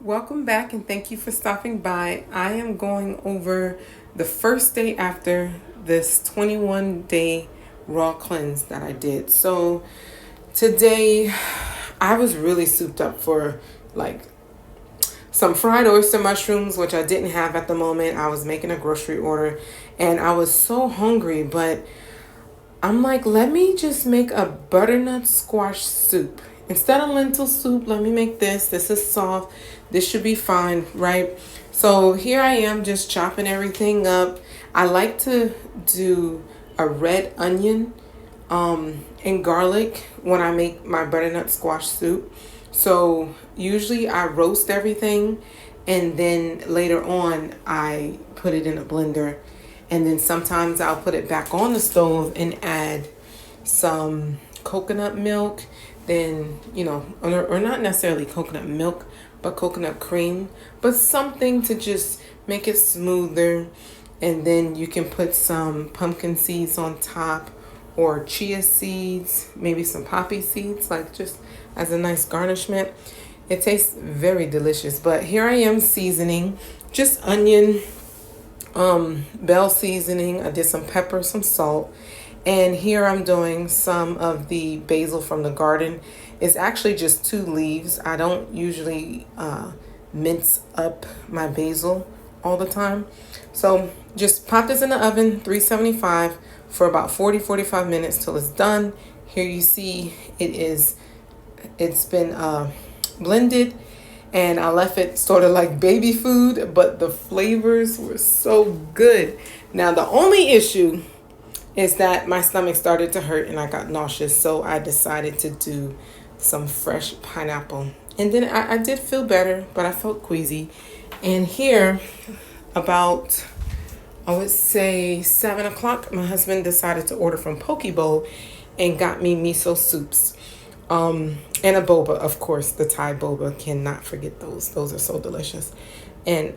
Welcome back and thank you for stopping by. I am going over the first day after this 21-day raw cleanse that I did. So today I was really souped up for like some fried oyster mushrooms, which I didn't have at the moment. I was making a grocery order and I was so hungry, but I'm like, let me just make a butternut squash soup. Instead of lentil soup, let me make this. This is soft. This should be fine, right? So here I am just chopping everything up. I like to do a red onion and garlic when I make my butternut squash soup. So usually I roast everything and then later on I put it in a blender. And then sometimes I'll put it back on the stove and add some coconut milk. Then, or not necessarily coconut milk, but coconut cream. But something to just make it smoother. And then you can put some pumpkin seeds on top or chia seeds, maybe some poppy seeds, like just as a nice garnishment. It tastes very delicious. But here I am seasoning, just onion, bell seasoning. I did some pepper, some salt, and here I'm doing some of the basil from the garden. It's actually just 2 leaves. I don't usually mince up my basil all the time. So just pop this in the oven, 375 for about 40-45 minutes till it's done. Here you see it's been blended. And I left it sort of like baby food, but the flavors were so good. Now, the only issue is that my stomach started to hurt and I got nauseous. So I decided to do some fresh pineapple. And then I did feel better, but I felt queasy. And here, about, I would say 7 o'clock, my husband decided to order from Poke Bowl and got me miso soups. And a boba, of course, the Thai boba, cannot forget those. Those are so delicious. And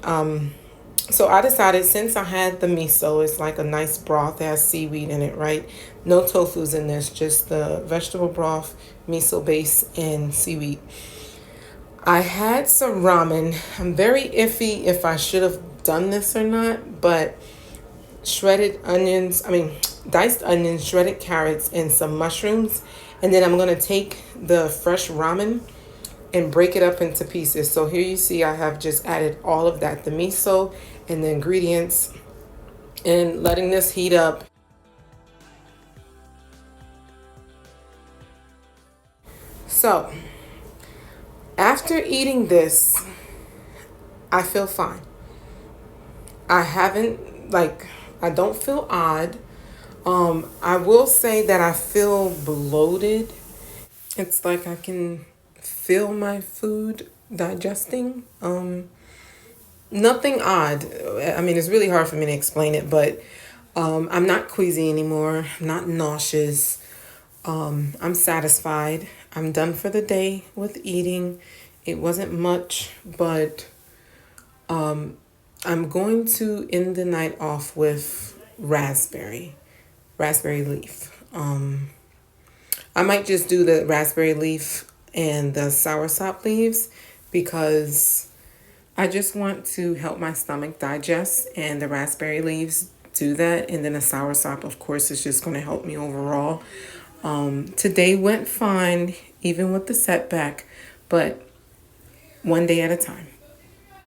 so I decided, since I had the miso, it's like a nice broth, it has seaweed in it, right? No tofu's in this, just the vegetable broth, miso base, and seaweed. I had some ramen. I'm very iffy if I should have done this or not, but diced onions, shredded carrots, and some mushrooms. And then I'm going to take the fresh ramen and break it up into pieces. So here you see I have just added all of that, the miso and the ingredients, and letting this heat up. So after eating this, I feel fine. I don't feel odd. I will say that I feel bloated. It's like I can feel my food digesting. Nothing odd. I mean, it's really hard for me to explain it, but I'm not queasy anymore. I'm not nauseous. I'm satisfied. I'm done for the day with eating. It wasn't much, but I'm going to end the night off with raspberry leaf. I might just do the raspberry leaf and the soursop leaves because I just want to help my stomach digest, and the raspberry leaves do that. And then the soursop, of course, is just going to help me overall. Today went fine, even with the setback, but one day at a time.